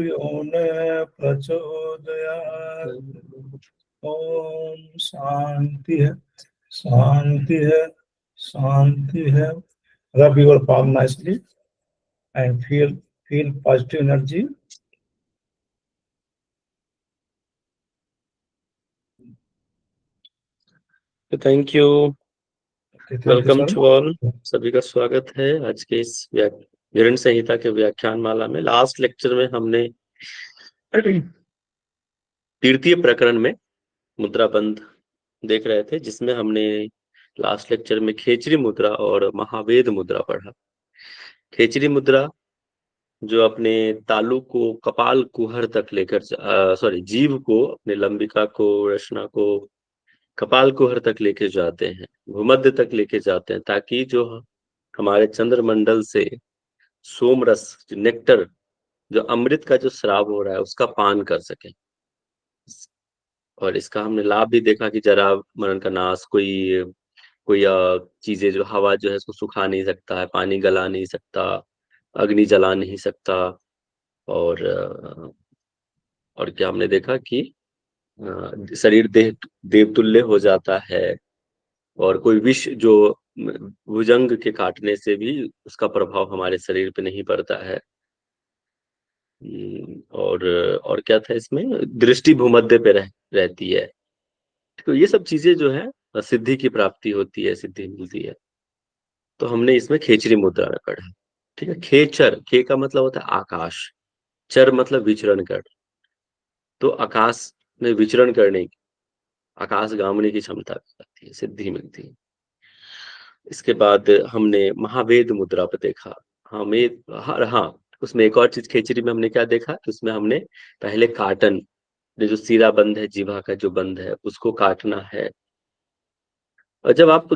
यो न प्रचोदयात्। ओम शांति है, शांति है, शांति है। Rub your palm nicely and feel positive energy. Thank you, welcome sir. To all. सभी का स्वागत है आज के इस विवरण संहिता के व्याख्यान माला में। लास्ट लेक्चर में हमने तृतीय प्रकरण में मुद्रा बंध देख रहे थे, जिसमें हमने लास्ट लेक्चर में खेचरी मुद्रा और महावेद मुद्रा पढ़ा। खेचरी मुद्रा जो अपने तालु को कपाल कुहर तक लेकर जीव को, अपने लंबिका को, रचना को कपाल कुहर तक लेके जाते हैं, भूमध्य तक लेके जाते हैं, ताकि जो हमारे चंद्रमंडल से सोम रस, नेक्टर, जो अमृत का जो स्राव हो रहा है, उसका पान कर सके। और इसका हमने लाभ भी देखा कि जरा मरण का नाश, कोई कोई चीजें, जो हवा जो है उसको सुखा नहीं सकता है, पानी गला नहीं सकता, अग्नि जला नहीं सकता। और क्या हमने देखा कि शरीर देवतुल्य हो जाता है, और कोई विष जो भुजंग के काटने से भी उसका प्रभाव हमारे शरीर पे नहीं पड़ता है। और क्या था इसमें, दृष्टि भूमध्य पे रहती है। तो ये सब चीजें जो है सिद्धि की प्राप्ति होती है, सिद्धि मिलती है। तो हमने इसमें खेचरी मुद्रा में पढ़ा। ठीक है। खेचर, खे का मतलब होता है आकाश, चर मतलब विचरण कर। तो आकाश में विचरण करने की, आकाश गामने की क्षमता आती है, सिद्धि मिलती है। इसके बाद हमने महावेद मुद्रा पर देखा। हाँ, उसमें एक और चीज खेचरी में हमने क्या देखा कि उसमें हमने पहले काटन, जो सीरा बंद है, जीभा का जो बंद है, उसको काटना है। और जब आप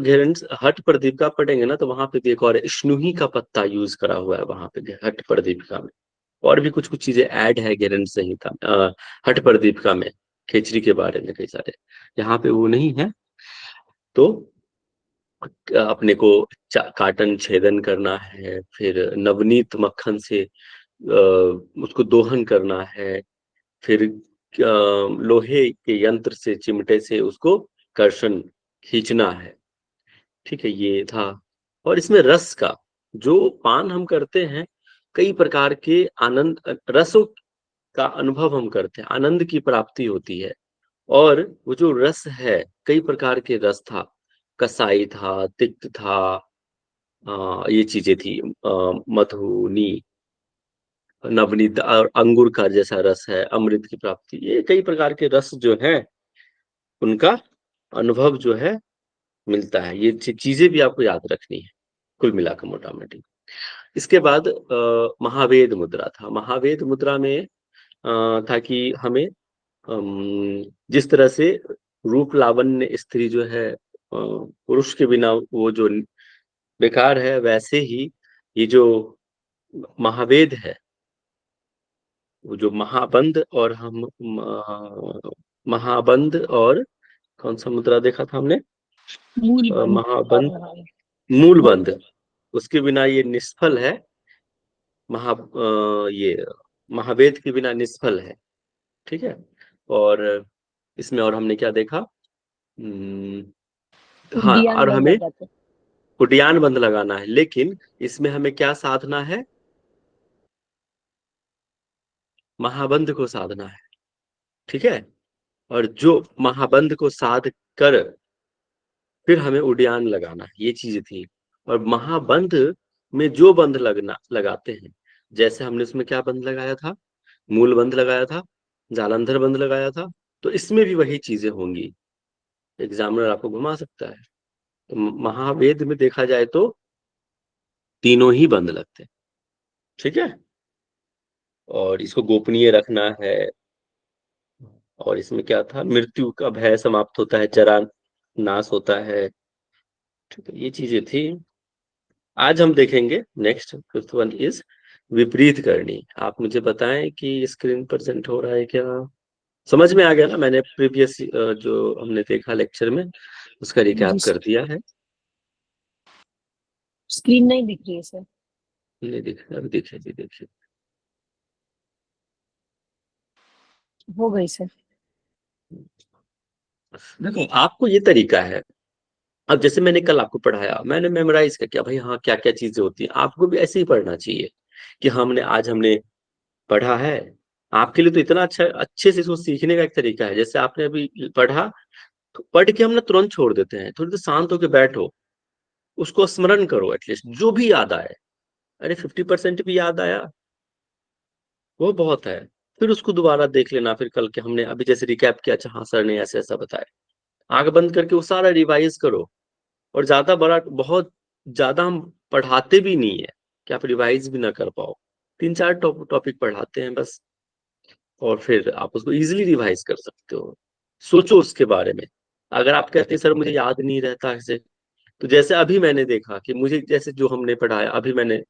हट प्रदीपिका पढ़ेंगे ना, तो वहां पे भी एक और स्नुही का पत्ता यूज करा हुआ है वहां पे हट प्रदीपिका में। और भी कुछ कुछ चीजें ऐड है गेरंड संहिता हट प्रदीपिका में, खेचरी के बारे में कई सारे, यहाँ पे वो नहीं है। तो अपने को काटन छेदन करना है, फिर नवनीत मक्खन से उसको दोहन करना है, फिर लोहे के यंत्र से, चिमटे से उसको कर्षण खींचना है। ठीक है, ये था। और इसमें रस का जो पान हम करते हैं, कई प्रकार के आनंद रसों का अनुभव हम करते हैं, आनंद की प्राप्ति होती है। और वो जो रस है, कई प्रकार के रस था, कसाई था, तिक्त था, ये चीजें थी, मधुनी, नवनीत और अंगूर का जैसा रस है, अमृत की प्राप्ति, ये कई प्रकार के रस जो है उनका अनुभव जो है मिलता है। ये चीजें भी आपको याद रखनी है कुल मिलाकर मोटा मोटी। इसके बाद महावेद मुद्रा था। महावेद मुद्रा में था कि हमें जिस तरह से रूप लावण्य स्त्री जो है पुरुष के बिना वो जो बेकार है, वैसे ही ये जो महावेद है, वो जो महाबंध और महाबंध और कौन सा मुद्रा देखा था हमने, महाबंध, मूल बंध, उसके बिना ये निष्फल है। ये महावेद के बिना निष्फल है। ठीक है। और इसमें और हमने क्या देखा, हाँ, और हमें उड्डयन बंध लगाना है, लेकिन इसमें हमें क्या साधना है, महाबंध को साधना है। ठीक है। और जो महाबंध को साध कर फिर हमें उड्डयन लगाना है, ये चीजें थी। और महाबंध में जो बंध लगाते हैं, जैसे हमने उसमें क्या बंध लगाया था, मूल बंध लगाया था, जालंधर बंध लगाया था, तो इसमें भी वही चीजें होंगी। एग्जामिनर आपको घुमा सकता है। तो महावेद में देखा जाए तो तीनों ही बंध लगते हैं। ठीक है। और इसको गोपनीय रखना है। और इसमें क्या था, मृत्यु का भय समाप्त होता है, जरा नाश होता है। ठीक है, ये चीजें थी। आज हम देखेंगे नेक्स्ट, फिफ्थ वन इज विपरीत करनी। आप मुझे बताएं कि स्क्रीन प्रेजेंट हो रहा है क्या, समझ में आ गया ना? मैंने प्रीवियस जो हमने देखा लेक्चर में, उसका रिकैप कर दिया है। स्क्रीन नहीं दिख रही है सर। नहीं दिख रहा, अभी देखिए जी, देखिए। हो गई सर। देखो आपको ये तरीका है, अब जैसे मैंने कल आपको पढ़ाया, मैंने मेमोराइज कर किया भाई हाँ क्या क्या चीजें होती हैं, आपको भी ऐसे ही पढ़ना चाहिए कि हमने पढ़ा है। आपके लिए तो इतना अच्छा, अच्छे से इसको सीखने का एक तरीका है। जैसे आपने अभी पढ़ा, तो पढ़ के हम ना तुरंत छोड़ देते हैं, थोड़ी देर शांत होकर बैठो, उसको स्मरण करो, एटलीस्ट जो भी याद आए। अरे 50% भी याद आया वो बहुत है। फिर उसको दोबारा देख लेना, फिर कल के हमने अभी जैसे रिकैप किया, अच्छा हाँ सर ने ऐसे ऐसा बताया, आंख बंद करके वो सारा रिवाइज करो। और ज्यादा बड़ा, बहुत ज्यादा हम पढ़ाते भी नहीं है कि आप रिवाइज भी ना कर पाओ। 3-4 टॉपिक पढ़ाते हैं बस, और फिर आप उसको इजीली रिवाइज कर सकते हो। सोचो उसके बारे में। अगर आप कहते हैं सर मुझे याद नहीं रहता ऐसे, तो जैसे अभी मैंने देखा कि मुझे जैसे जो हमने पढ़ाया अभी मैंने,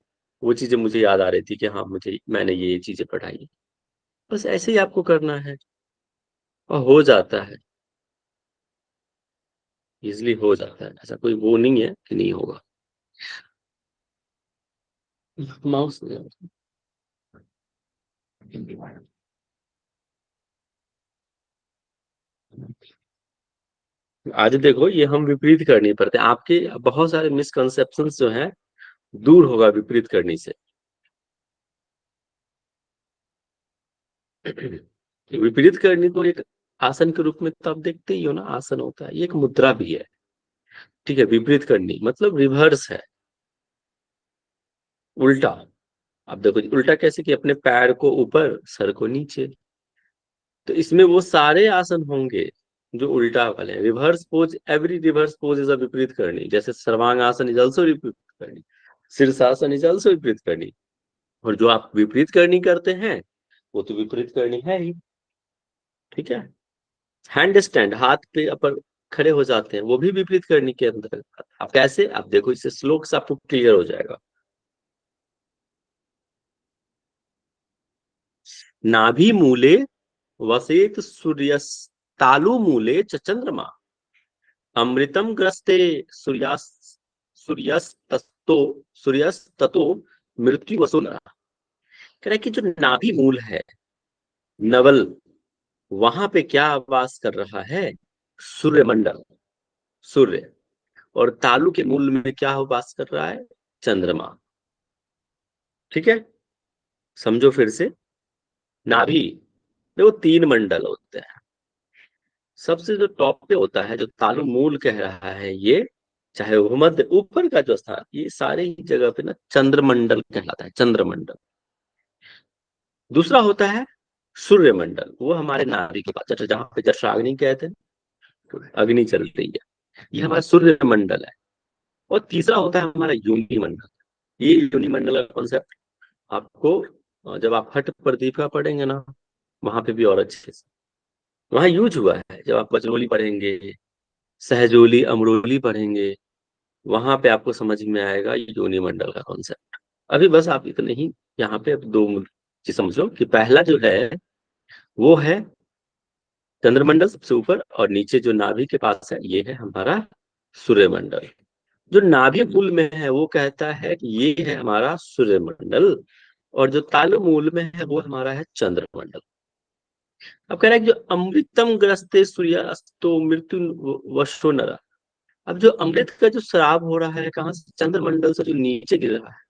वो चीजें मुझे याद आ रही थी कि हाँ मुझे, मैंने ये चीजें पढ़ाई। बस ऐसे ही आपको करना है और हो जाता है, इजिली हो जाता है। ऐसा कोई वो नहीं है कि नहीं होगा। माउस आज देखो ये हम विपरीत करनी पड़ते हैं, आपके बहुत सारे मिसकंसेप्शंस जो हैं दूर होगा विपरीत करने से। विपरीत करनी तो एक आसन के रूप में तो आप देखते ही हो ना, आसन होता है, ये एक मुद्रा भी है। ठीक है, विपरीत करनी मतलब रिवर्स है, उल्टा। आप देखो उल्टा कैसे, कि अपने पैर को ऊपर सर को नीचे। तो इसमें वो सारे आसन होंगे जो उल्टा वाले हैं। Reverse pose, every reverse pose is a विपरीत करनी। जैसे सर्वांग आसन इज आल्सो विपरीत करनी, शीर्षासन इज आल्सो विपरीत करनी। और जो आप विपरीत करनी करते हैं वो तो विपरीत करनी है ही। ठीक है, हैंड स्टैंड, हाथ पे अपन खड़े हो जाते हैं, वो भी विपरीत करनी के अंदर। आप कैसे, आप देखो इससे श्लोक से आपको क्लियर हो जाएगा। नाभि मूले वसेत सूर्यस्तालु मूले च चंद्रमा, अमृतम ग्रस्ते सूर्यास्त सूर्यस्ततो सूर्यस्ततो मृत्यु वसुना। कह रहा है कि जो नाभि मूल है, नवल, वहां पे क्या वास कर रहा है, सूर्यमंडल, सूर्य। और तालु के मूल में क्या वास कर रहा है, चंद्रमा। ठीक है, समझो फिर से। नाभि, देखो 3 मंडल होते हैं। सबसे जो टॉप पे होता है, जो तालु मूल कह रहा है ये, चाहे वो मध्य ऊपर का जो स्थान, ये सारे ही जगह पे ना चंद्रमंडल कहलाता है, चंद्रमंडल। दूसरा होता है सूर्यमंडल, वो हमारे नाभि के पास, जहां पे जठराग्नि कहते हैं, तो अग्नि चल रही है, ये हमारा सूर्यमंडल है। और तीसरा होता है हमारा योनि मंडल। ये योनि मंडल का कॉन्सेप्ट आपको जब आप हठ प्रदीप का पढ़ेंगे ना, वहां पे भी और अच्छे से वहां यूज हुआ है। जब आप बचरोली पढ़ेंगे, सहजोली, अमरोली पढ़ेंगे, वहां पे आपको समझ में आएगा योनि मंडल का कॉन्सेप्ट। अभी बस आप इतने ही यहाँ पे अब 2 चीज समझो कि पहला जो है वो है चंद्रमंडल सबसे ऊपर, और नीचे जो नाभि के पास है ये है हमारा सूर्यमंडल। जो नाभि मूल में है वो कहता है कि ये है हमारा सूर्यमंडल, और जो तालु मूल में है वो हमारा है चंद्रमंडल। अब कह रहा है कि जो अमृतम ग्रस्ते सूर्यास्तो मृत्यु वशो नरा। अब जो अमृत का जो श्राप हो रहा है कहाँ से, चंद्रमंडल से जो नीचे गिर रहा है,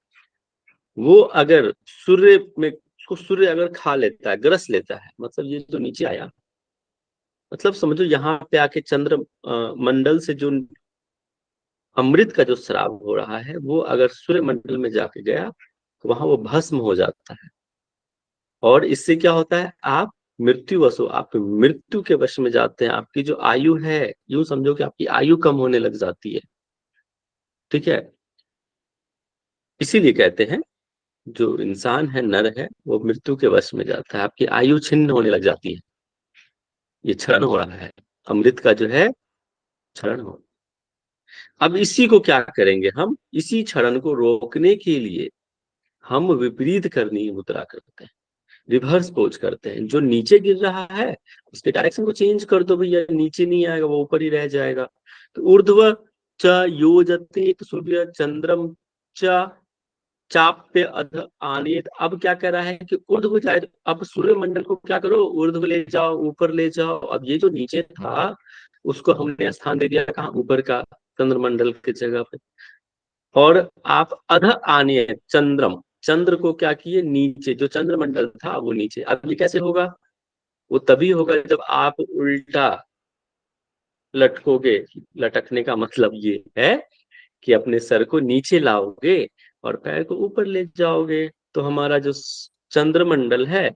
वो अगर सूर्य में, उसको सूर्य अगर खा लेता है, ग्रस लेता है, मतलब ये जो नीचे आया, मतलब समझो यहाँ पे आके चंद्र मंडल से जो अमृत का जो श्राप हो रहा है, वो अगर सूर्य मंडल में जाके गया तो वहां वो भस्म हो जाता है। और इससे क्या होता है, आप मृत्यु वशो, आप मृत्यु के वश में जाते हैं। आपकी जो आयु है, यूं समझो कि आपकी आयु कम होने लग जाती है। ठीक है, इसीलिए कहते हैं जो इंसान है, नर है, वो मृत्यु के वश में जाता है, आपकी आयु छिन्न होने लग जाती है। ये क्षरण हो रहा है, अमृत का जो है क्षरण हो। अब इसी को क्या करेंगे हम, इसी क्षरण को रोकने के लिए हम विपरीत करनी मुद्रा करते हैं, रिवर्स पोज करते हैं। जो नीचे गिर रहा है उसके डायरेक्शन को चेंज कर दो भैया, नीचे नहीं आएगा, वो ऊपर ही रह जाएगा। तो ऊर्ध्व च योजते सूर्य चंद्रम च चाप पे अध आने, अब क्या कह रहा है कि ऊर्ध्व को जाए, अब सूर्य मंडल को क्या करो, ऊर्ध्व ले जाओ, ऊपर ले जाओ। अब ये जो नीचे था उसको हमने स्थान दे दिया कहाँ, ऊपर का, चंद्रमंडल की जगह पे। और आप अध आने, चंद्रम, चंद्र को क्या किए नीचे, जो चंद्रमंडल था वो नीचे। अब ये कैसे होगा, वो तभी होगा जब आप उल्टा लटकोगे। लटकने का मतलब ये है कि अपने सर को नीचे लाओगे और पैर को ऊपर ले जाओगे, तो हमारा जो चंद्रमंडल है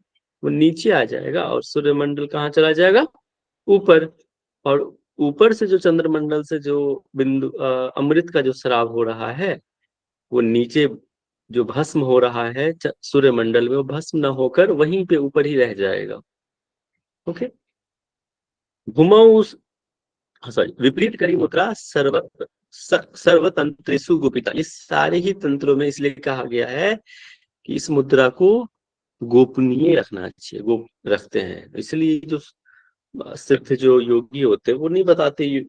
वो नीचे आ जाएगा और सूर्यमंडल कहाँ चला जाएगा, ऊपर। और ऊपर से जो चंद्रमंडल से जो बिंदु अमृत का जो स्राव हो रहा है, वो नीचे जो भस्म हो रहा है सूर्यमंडल में, वो भस्म न होकर वहीं पे ऊपर ही रह जाएगा। ओके। भूमौ, सॉरी, विपरीत करी मुद्रा सर्वतंत्रेषु गुपिता, इस सारे ही तंत्रों में इसलिए कहा गया है कि इस मुद्रा को गोपनीय रखना चाहिए, गोप रखते हैं। इसलिए जो सिर्फ जो योगी होते हैं वो नहीं बताते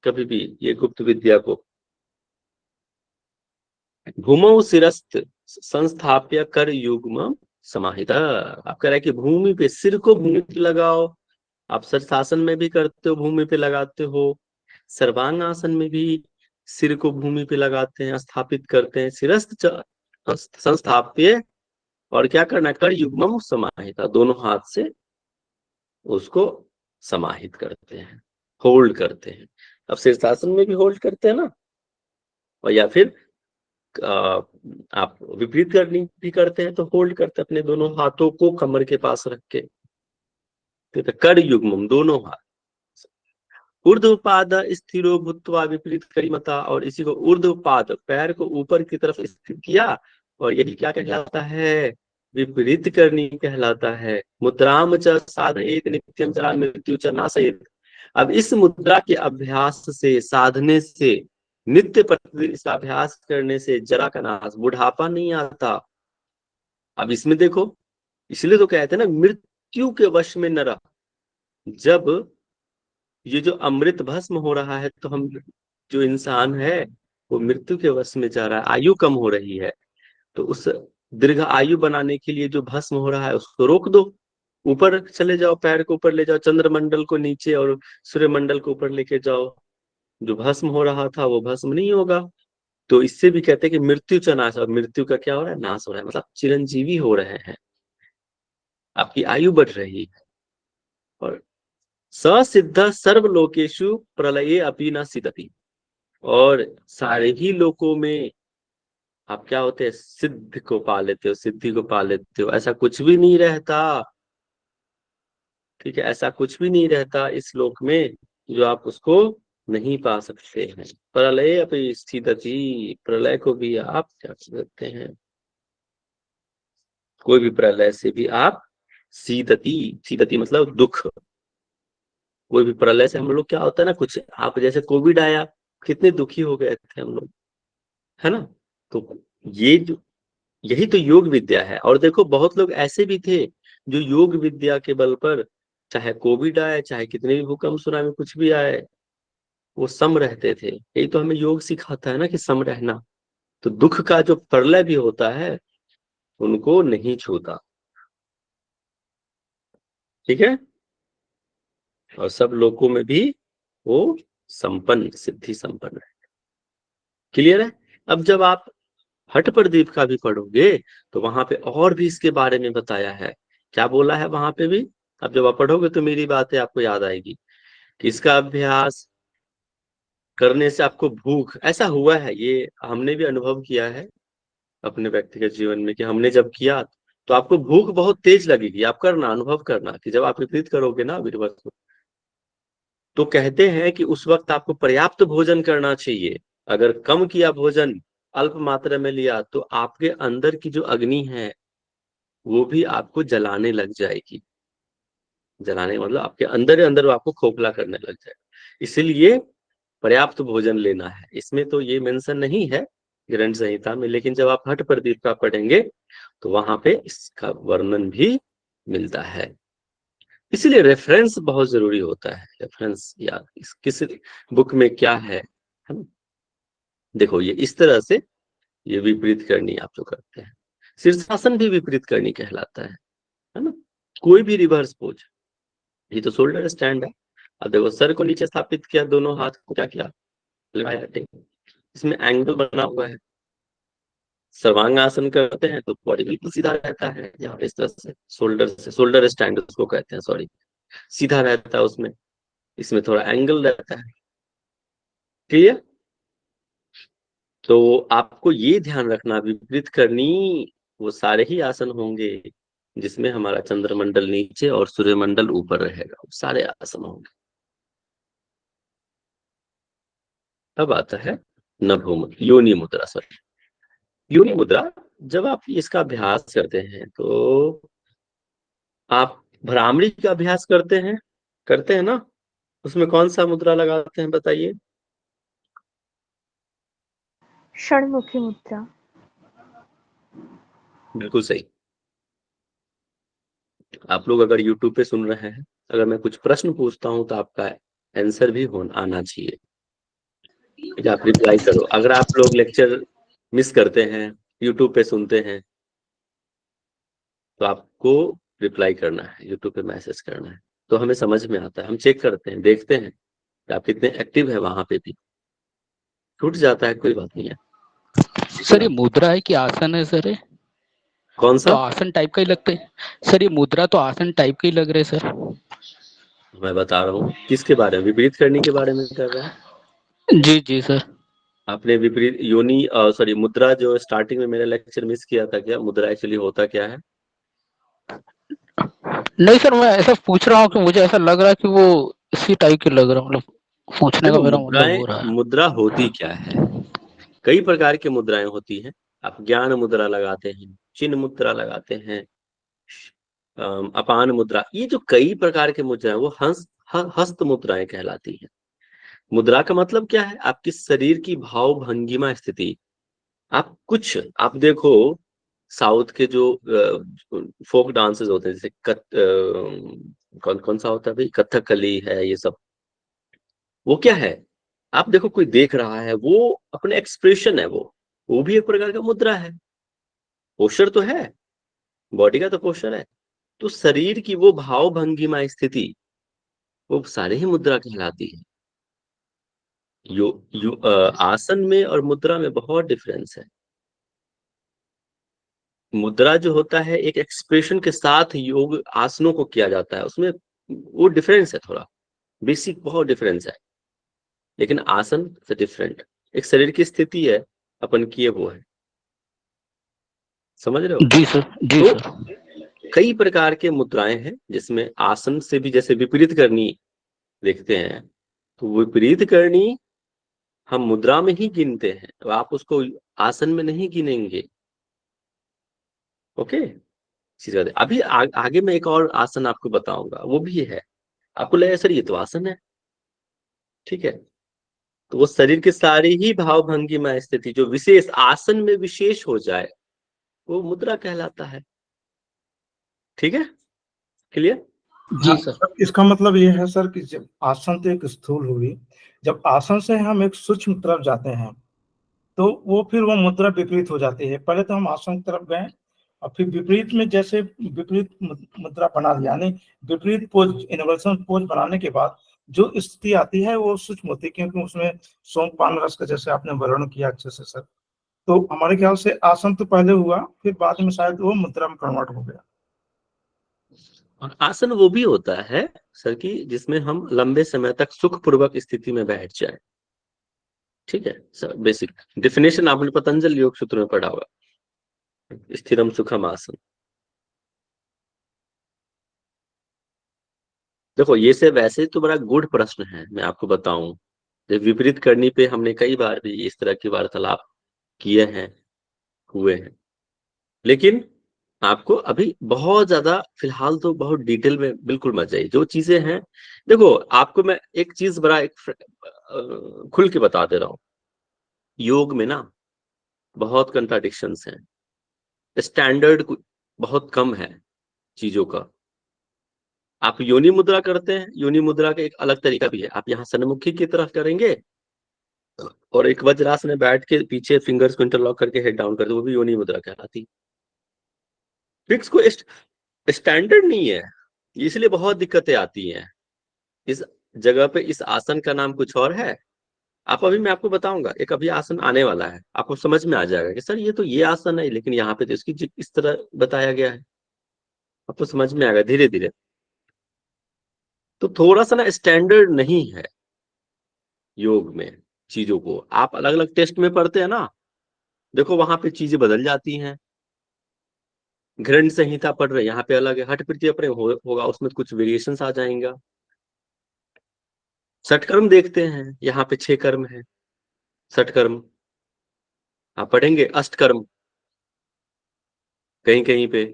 कभी भी ये गुप्त विद्या को। भूमौ शिरस्त संस्थाप्य कर युग्म समाहिता, आप कह रहे हैं कि भूमि पे, सिर को भूमि पे लगाओ। आप शीर्षासन में भी करते हो, भूमि पे लगाते हो। सर्वांग आसन में भी सिर को भूमि पे लगाते हैं, स्थापित करते हैं। शिरस्त संस्थाप्य, और क्या करना है, कर युग्मम समाहिता, दोनों हाथ से उसको समाहित करते हैं, होल्ड करते हैं। अब शीर्षासन में भी होल्ड करते हैं ना, और या फिर आप विपरीत करनी भी करते हैं तो होल्ड करते हैं अपने दोनों हाथों को कमर के पास रख के। तो कर युग्मम, दोनों हाथ। ऊर्ध्वपाद स्थिरो भूत्वा विपरीत करीमता, और इसी को ऊर्ध्वपाद, पैर को ऊपर की तरफ स्थित किया, और यही क्या कहलाता है, विपरीत करनी कहलाता है। मुद्राम च साधयेत नित्यम जरा मृत्यु च नाशयेत। अब इस मुद्रा के अभ्यास से, साधने से, नित्य प्रतिदिन इसका अभ्यास करने से जरा का नाश, बुढ़ापा नहीं आता। अब इसमें देखो, इसलिए तो कहते हैं ना, मृत्यु के वश में न रह। जब ये जो अमृत भस्म हो रहा है तो हम, जो इंसान है वो मृत्यु के वश में जा रहा है, आयु कम हो रही है, तो उस दीर्घ आयु बनाने के लिए जो भस्म हो रहा है उसको रोक दो। ऊपर चले जाओ, पैर को ऊपर ले जाओ, चंद्रमंडल को नीचे और सूर्यमंडल को ऊपर लेके जाओ, जो भस्म हो रहा था वो भस्म नहीं होगा। तो इससे भी कहते हैं कि मृत्यु च नाश, और मृत्यु का क्या हो रहा है, नाश हो रहा है, मतलब चिरंजीवी हो रहे हैं, आपकी आयु बढ़ रही है। और ससिद्ध सर्वलोकेशु प्रलये अपि न सिदति, और सारे ही लोकों में आप क्या होते हैं, सिद्ध को पा लेते हो, सिद्धि को पा लेते हो। ऐसा कुछ भी नहीं रहता, ठीक है, ऐसा कुछ भी नहीं रहता इस लोक में जो आप उसको नहीं पा सकते हैं। प्रलय अपि स्थितति, प्रलय को भी आप क्या सकते हैं, कोई भी प्रलय से भी आप, सीदति, सीदति मतलब दुख, कोई भी प्रलय से हम लोग क्या होता है ना, कुछ आप जैसे कोविड आया, कितने दुखी हो गए थे हम लोग, है ना। तो ये जो, यही तो योग विद्या है। और देखो बहुत लोग ऐसे भी थे जो योग विद्या के बल पर, चाहे कोविड आए, चाहे कितने भी भूकंप सुनामी कुछ भी आए, वो सम रहते थे। यही तो हमें योग सिखाता है ना, कि सम रहना। तो दुख का जो प्रलय भी होता है उनको नहीं छूता, ठीक है, और सब लोगों में भी वो संपन्न, सिद्धि संपन्न है। क्लियर है। अब जब आप हठ प्रदीप का भी पढ़ोगे तो वहां पे और भी इसके बारे में बताया है। क्या बोला है वहां पे भी, अब जब आप पढ़ोगे तो मेरी बातें आपको याद आएगी कि इसका अभ्यास करने से आपको भूख, ऐसा हुआ है, ये हमने भी अनुभव किया है अपने व्यक्तिगत जीवन में, कि हमने जब किया तो आपको भूख बहुत तेज लगेगी। आप करना, अनुभव करना, कि जब आप विपरीत करोगे ना वीरवत, तो कहते हैं कि उस वक्त आपको पर्याप्त भोजन करना चाहिए। अगर कम किया भोजन, अल्प मात्रा में लिया, तो आपके अंदर की जो अग्नि है वो भी आपको जलाने लग जाएगी। जलाने मतलब आपके अंदर ही अंदर वो आपको खोखला करने लग जाएगा। इसीलिए पर्याप्त भोजन लेना है। इसमें तो ये मेंशन नहीं है ग्रंथ संहिता में, लेकिन जब आप हठ प्रदीप का पढ़ेंगे तो वहां पे इसका वर्णन भी मिलता है। इसीलिए रेफरेंस बहुत जरूरी होता है। रेफरेंस या किस बुक में क्या है ना। देखो ये इस तरह से ये विपरीत करनी आप जो करते हैं। शीर्षासन भी विपरीत करनी कहलाता है ना। कोई भी रिवर्स पोज, ये तो शोल्डर स्टैंड है। अब देखो सर को नीचे स्थापित किया, दोनों हाथ को क्या किया, लगाया, ठीक। इसमें एंगल बना हुआ है। सर्वांग आसन करते हैं तो बॉडी बिल्कुल सीधा रहता है, यहाँ पे इस तरह से शोल्डर स्टैंड उसको कहते हैं, सॉरी, सीधा रहता है उसमें। इसमें थोड़ा एंगल रहता है, क्लियर। तो आपको ये ध्यान रखना, विपरीत करनी वो सारे ही आसन होंगे जिसमें हमारा चंद्रमंडल नीचे और सूर्यमंडल ऊपर रहेगा, वो सारे आसन होंगे। अब आता है नभो योनि मुद्रा, सॉरी योनि मुद्रा। जब आप इसका अभ्यास करते हैं तो आप भ्रामरी का अभ्यास करते हैं ना, उसमें कौन सा मुद्रा लगाते हैं बताइए। षणमुखी मुद्रा। बिल्कुल सही। आप लोग अगर YouTube पे सुन रहे हैं, अगर मैं कुछ प्रश्न पूछता हूं तो आपका आंसर भी आना चाहिए, आप रिप्लाई करो। अगर आप लोग लेक्चर मिस करते हैं, YouTube पे सुनते हैं, तो आपको रिप्लाई करना है, YouTube पे मैसेज करना है, तो हमें समझ में आता है, हम चेक करते हैं, देखते हैं कि आप कितने एक्टिव है। वहां पे भी छूट जाता है, कोई बात नहीं है। सर ये मुद्रा है कि आसन है सर? कौन सा? तो आसन टाइप का ही लगते हैं सर, ये मुद्रा तो आसन टाइप के ही लग रहे सर। मैं बता रहा हूँ किसके बारे में, विपरीत करने के बारे में कर रहे हैं। जी जी सर। आपने विपरीत योनि सॉरी मुद्रा जो स्टार्टिंग में मेरा लेक्चर मिस किया था क्या? मुद्रा एक्चुअली होता क्या है? नहीं सर, मैं ऐसा पूछ रहा हूँ कि मुझे ऐसा लग रहा है कि वो इसी टाइप के लग रहा, मतलब पूछने का देखो मेरा मतलब हो रहा है। मुद्रा होती क्या है, कई प्रकार की मुद्राएं होती हैं। आप ज्ञान मुद्रा लगाते हैं, चिन्ह मुद्रा लगाते हैं, अपान मुद्रा, ये जो कई प्रकार के मुद्रा है वो हस्त मुद्राएं कहलाती हैं। मुद्रा का मतलब क्या है? आपकी शरीर की भाव भंगिमा स्थिति। आप देखो साउथ के जो फोक डांसेस होते हैं, जैसे कौन कौन सा होता है भाई, कथकली है, ये सब, वो क्या है? आप देखो कोई देख रहा है, वो अपने एक्सप्रेशन है, वो भी एक प्रकार का मुद्रा है। पोस्चर तो है, बॉडी का तो पोस्चर है। तो शरीर की वो भाव भंगिमा स्थिति, वो सारे ही मुद्रा कहलाती है। आसन में और मुद्रा में बहुत डिफरेंस है। मुद्रा जो होता है एक एक्सप्रेशन के साथ योग आसनों को किया जाता है, उसमें वो डिफरेंस है, थोड़ा बेसिक बहुत डिफरेंस है। लेकिन आसन से डिफरेंट, एक शरीर की स्थिति है, अपन किए वो है, समझ रहे हो? जी सर, जी तो सर। कई प्रकार के मुद्राएं हैं जिसमें आसन से भी, जैसे विपरीत करनी देखते हैं, तो विपरीत करनी हम मुद्रा में ही गिनते हैं, तो आप उसको आसन में नहीं गिनेंगे। ओके, अभी आगे मैं एक और आसन आपको बताऊंगा, वो भी है। आपको लगेगा सर ये तो आसन है, ठीक है, तो वो शरीर की सारी ही भाव भंगिमा स्थिति जो विशेष आसन में विशेष हो जाए, वो मुद्रा कहलाता है। ठीक है, क्लियर? जी सर। सर इसका मतलब ये है सर कि जब आसन तो एक स्थूल हुई, जब आसन से हम एक सूक्ष्म तरफ जाते हैं तो वो फिर वो मुद्रा विपरीत हो जाती है। पहले तो हम आसन की तरफ गए और फिर विपरीत में जैसे विपरीत मुद्रा बना लिया, यानी विपरीत पोज, इन्वर्सन पोज बनाने के बाद जो स्थिति आती है वो सूक्ष्म होती है, क्योंकि उसमें सोमपान रस का जैसे आपने वर्णन किया अच्छे से सर। तो हमारे ख्याल से आसन तो पहले हुआ, फिर बाद में शायद वो मुद्रा में कन्वर्ट हो गया। और आसन वो भी होता है सर की जिसमें हम लंबे समय तक सुखपूर्वक स्थिति में बैठ जाए। ठीक है सर, बेसिक डेफिनेशन आपने पतंजलि योग सूत्र में पढ़ा होगा, स्थिरम सुखम आसन। देखो ये से वैसे तो बड़ा गुड प्रश्न है, मैं आपको बताऊं, जब विपरीत करनी पे हमने कई बार भी इस तरह की वार्तालाप किए हैं, हुए हैं, लेकिन आपको अभी बहुत ज्यादा फिलहाल तो बहुत डिटेल में बिल्कुल मत जाइए। जो चीजें हैं, देखो आपको मैं एक चीज बड़ा खुल के बता दे रहा हूं, योग में ना बहुत कंट्राडिक्शंस हैं, स्टैंडर्ड बहुत कम है चीजों का। आप योनि मुद्रा करते हैं, योनि मुद्रा का एक अलग तरीका भी है। आप यहाँ सन्मुखी की तरफ करेंगे और एक वज्रासन में बैठ के पीछे फिंगर्स को इंटरलॉक करके हेड डाउन करते, वो भी योनि मुद्रा कहलाती। फिक्स को स्टैंडर्ड नहीं है, इसलिए बहुत दिक्कतें आती हैं। इस जगह पे इस आसन का नाम कुछ और है। आप अभी मैं आपको बताऊंगा, एक अभी आसन आने वाला है, आपको समझ में आ जाएगा कि सर ये तो ये आसन है, लेकिन यहाँ पे तो इसकी इस तरह बताया गया है। आपको समझ में आएगा धीरे धीरे। तो थोड़ा सा ना स्टैंडर्ड नहीं है योग में चीजों को। आप अलग अलग टेस्ट में पढ़ते हैं ना, देखो वहां पे चीजें बदल जाती हैं। घृण संहिता पढ़ रहे, यहाँ पे अलग है। हठ प्रत्यय प्रेम होगा, उसमें कुछ वेरिएशन आ जाएगा। षटकर्म देखते हैं, यहाँ पे 6 कर्म है। षटकर्म आप पढ़ेंगे, अष्टकर्म कहीं कहीं पे।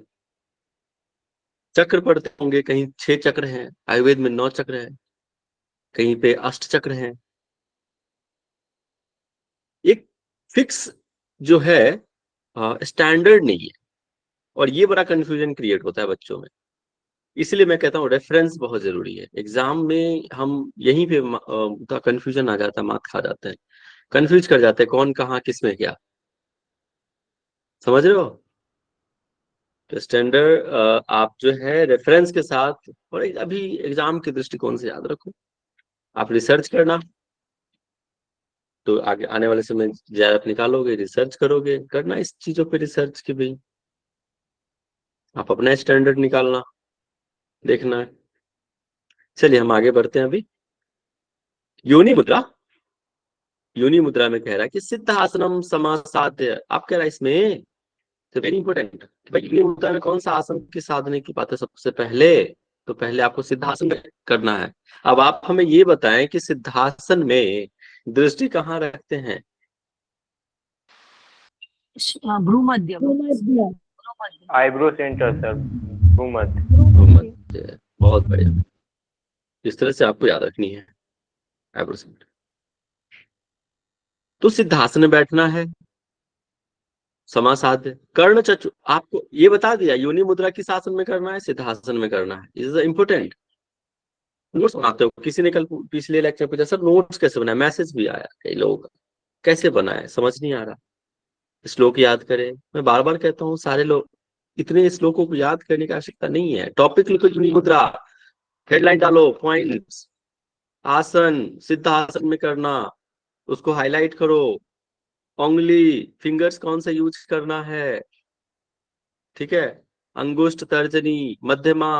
चक्र पढ़ते होंगे, कहीं 6 चक्र हैं, आयुर्वेद में 9 चक्र है, कहीं पे 8 चक्र हैं। एक फिक्स जो है स्टैंडर्ड नहीं है, और ये बड़ा कंफ्यूजन क्रिएट होता है बच्चों में। इसलिए मैं कहता हूँ रेफरेंस बहुत जरूरी है। एग्जाम में हम यहीं पे कंफ्यूजन आ जाता है, मात खा जाते हैं, कंफ्यूज कर जाते हैं कौन कहाँ किस में क्या। समझ रहे हो? तो स्टैंडर्ड आप जो है रेफरेंस के साथ, और अभी एग्जाम के दृष्टिकोण से याद रखो, आप रिसर्च करना, तो आगे आने वाले समय JRF निकालोगे, रिसर्च करोगे, करना इस चीजों पे रिसर्च की भाई आप अपना स्टैंडर्ड निकालना, देखना है। चलिए हम आगे बढ़ते हैं। अभी योनि मुद्रा, योनि मुद्रा में कह रहा है कि सिद्धासनम समासाध्य। आप कह रहा है इसमें तो वेरी इंपॉर्टेंट, भाई योनि मुद्रा में कौन सा आसन की साधने की बात है सबसे पहले? तो पहले आपको सिद्धासन करना है। अब आप हमें ये बताएं कि सिद्धासन में दृष्टि कहाँ रखते हैं? भ्रूमध्य। आईब्रो सेंटर सर, भूमध्य। भूमध्य, बहुत बढ़िया। इस तरह से आपको याद रखनी है आईब्रो सेंटर। तो सिद्धासन में बैठना है, समासाध्य। कर्ण चक्षु आपको ये बता दिया, योनि मुद्रा किस आसन में करना है, सिद्धासन में करना है। Is important. नोट्स बनाते हो, किसी ने कल पिछले लेक्चर पूछा सर नोट्स कैसे बनाए, मैसेज भी आया कई लोगों का, कैसे बनाए समझ नहीं आ रहा, श्लोक याद करें। मैं बार बार कहता हूँ सारे लोग इतने श्लोकों को याद करने की आवश्यकता नहीं है। टॉपिक लिखो, योनि मुद्रा, हेडलाइन डालो, पॉइंट्स, आसन सिद्धासन में करना, उसको हाईलाइट करो। उंगली फिंगर्स कौन सा यूज करना है, ठीक है? अंगुष्ठ तर्जनी मध्यमा,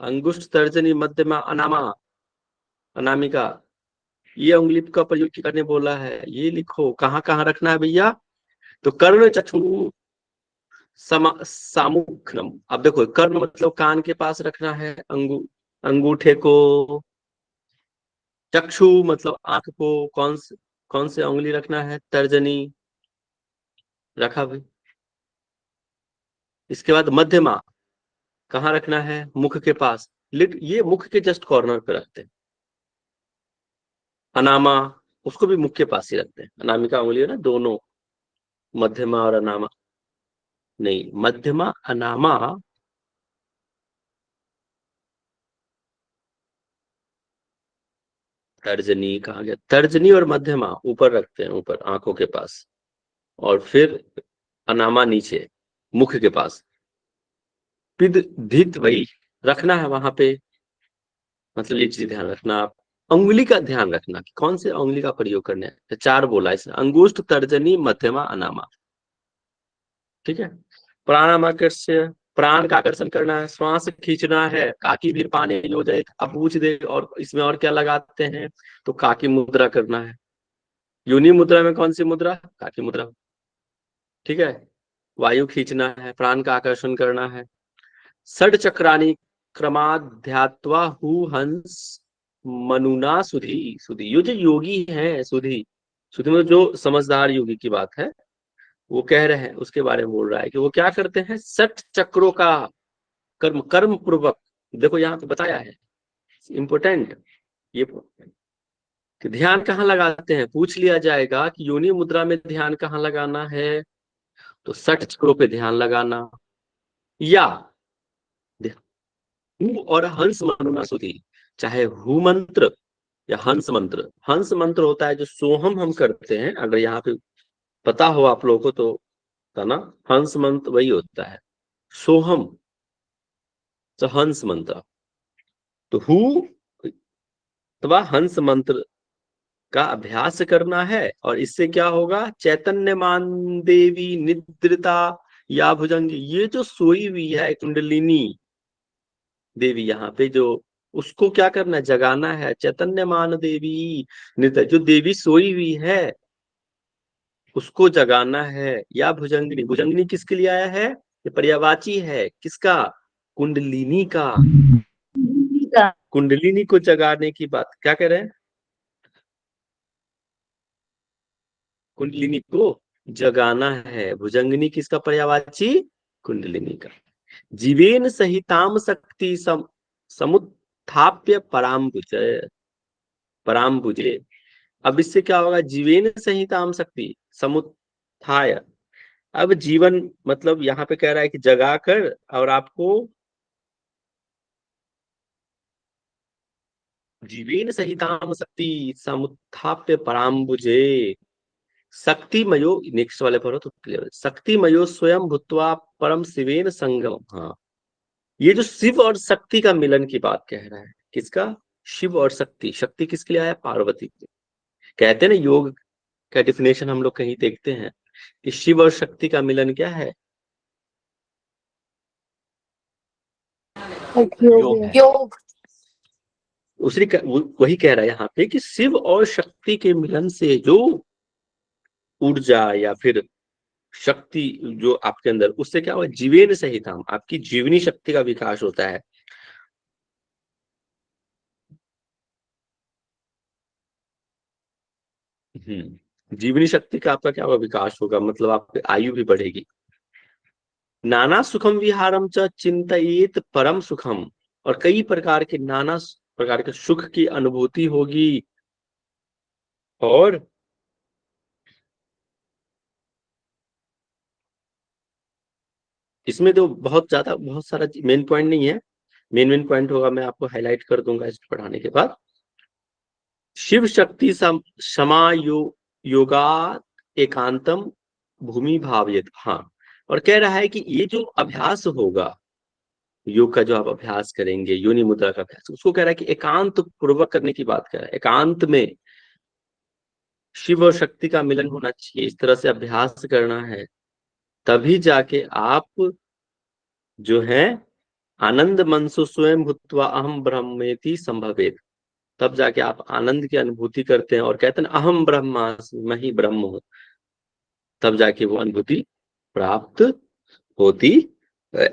अंगुष्ठ तर्जनी मध्यमा अनामा, अनामिका, ये उंगली का प्रयोग करने बोला है, ये लिखो। कहाँ कहाँ रखना है भैया? तो कर्ण चक्षु सामुख्रम। अब देखो कर्ण मतलब कान के पास रखना है अंगूठे को। चक्षु मतलब आंख को, कौन से उंगली रखना है? तर्जनी, रखा भाई। इसके बाद मध्यमा कहाँ रखना है? मुख के पास, ये मुख के जस्ट कॉर्नर पे रखते हैं। अनामा उसको भी मुख के पास ही रखते हैं, अनामिका उंगली है ना दोनों, मध्यमा और अनामा नहीं, मध्यमा अनामा तर्जनी कहा गया, तर्जनी और मध्यमा ऊपर रखते हैं, ऊपर आंखों के पास, और फिर अनामा नीचे मुख के पास। पिद धित वही रखना है वहां पे, मतलब ये चीज ध्यान रखना। आप उंगली का ध्यान रखना कि कौन से उंगली का प्रयोग करना है। तो 4 बोला इसने, अंगुष्ठ तर्जनी मध्यमा अनामा, ठीक है? प्राणामाकर्ष्य, प्राण का आकर्षण करना है, श्वास खींचना है, काकी भी पाने हो जाए। अब पूछ दे और इसमें और क्या लगाते हैं, तो काकी मुद्रा करना है। योनि मुद्रा में कौन सी मुद्रा? काकी मुद्रा, ठीक है? वायु खींचना है, प्राण का आकर्षण करना है। षड चक्रानी क्रमाध्यात्वा हु हंस मनुना सुधी, सुधी ये जो योगी है, सुधी, सुधी मतलब जो समझदार योगी की बात है वो कह रहे हैं, उसके बारे में बोल रहा है कि वो क्या करते हैं, 60 चक्रों का कर्म, कर्म पूर्वक। देखो यहाँ पे बताया है, इंपोर्टेंट ये कि ध्यान कहाँ लगाते हैं। पूछ लिया जाएगा कि योनि मुद्रा में ध्यान कहाँ लगाना है, तो 60 चक्रों पे ध्यान लगाना, या हु और हंस मनुना सुधी, चाहे हु मंत्र या हंस मंत्र। हंस मंत्र होता है जो सोहम हम करते हैं, अगर यहाँ पे पता हो आप लोगों को तो था ना, हंस मंत्र वही होता है, सोहम तो हंस मंत्र। तो हु अथवा हंस मंत्र का अभ्यास करना है, और इससे क्या होगा, चैतन्यमान देवी निद्रिता या भुजंगी, ये जो सोई हुई है कुंडलिनी देवी यहाँ पे, जो उसको क्या करना है, जगाना है। चैतन्यमान देवी निद्रा, जो देवी सोई हुई है उसको जगाना है। या भुजंगिनी, भुजंगिनी किसके लिए आया है, ये पर्यायवाची है, किसका, कुंडलिनी का। कुंडलिनी को जगाने की बात क्या कह रहे हैं, कुंडलिनी को जगाना है। भुजंगिनी किसका पर्यायवाची, कुंडलिनी का। जीवेन सहिताम शक्ति समुत्थाप्य पराम्बुजे, पराम्बुजे। अब इससे क्या होगा, जीवेन सहिताम शक्ति समुत्थाय। अब जीवन मतलब यहाँ पे कह रहा है कि जगाकर, और आपको जीवेन सहिताम शक्ति समुत्थाप्य पराम्बुजे शक्तिमयो, नेक्स्ट वाले पर हो तो clear। शक्तिमयो स्वयं भूत्वा परम शिवेन संगम। हाँ, ये जो शिव और शक्ति का मिलन की बात कह रहा है, किसका, शिव और शक्ति। शक्ति किसके लिए आया, पार्वती के। कहते हैं ना, योग का डिफिनेशन हम लोग कहीं देखते हैं कि शिव और शक्ति का मिलन क्या है, योग है। वही कह रहा है यहाँ पे कि शिव और शक्ति के मिलन से जो ऊर्जा या फिर शक्ति जो आपके अंदर, उससे क्या हुआ, जीवेन सहित हम, आपकी जीवनी शक्ति का विकास होता है। जीवनी शक्ति का आपका क्या होगा, विकास होगा, मतलब आपकी आयु भी बढ़ेगी। नाना सुखम विहारम च चिंतयेत परम सुखम, और कई प्रकार के, नाना प्रकार के सुख की अनुभूति होगी। और इसमें तो बहुत ज्यादा, बहुत सारा मेन पॉइंट नहीं है, मेन पॉइंट होगा, मैं आपको हाईलाइट कर दूंगा इसको पढ़ाने के बाद। शिव शक्ति क्षमा योगा एकांतम भूमि भावयत। हाँ, और कह रहा है कि ये जो अभ्यास होगा, योग का जो आप अभ्यास करेंगे, योनि मुद्रा का अभ्यास, उसको कह रहा है कि एकांत पूर्वक करने की बात कर रहा है। एकांत में शिव और शक्ति का मिलन होना चाहिए, इस तरह से अभ्यास करना है, तभी जाके आप जो है आनंद मनसु स्वयं भूत्वा अहम ब्रह्मेति संभवेत, तब जाके आप आनंद की अनुभूति करते हैं और कहते हैं अहम ब्रह्मास्मि, मैं ही ब्रह्म हूं, तब जाके वो अनुभूति प्राप्त होती है।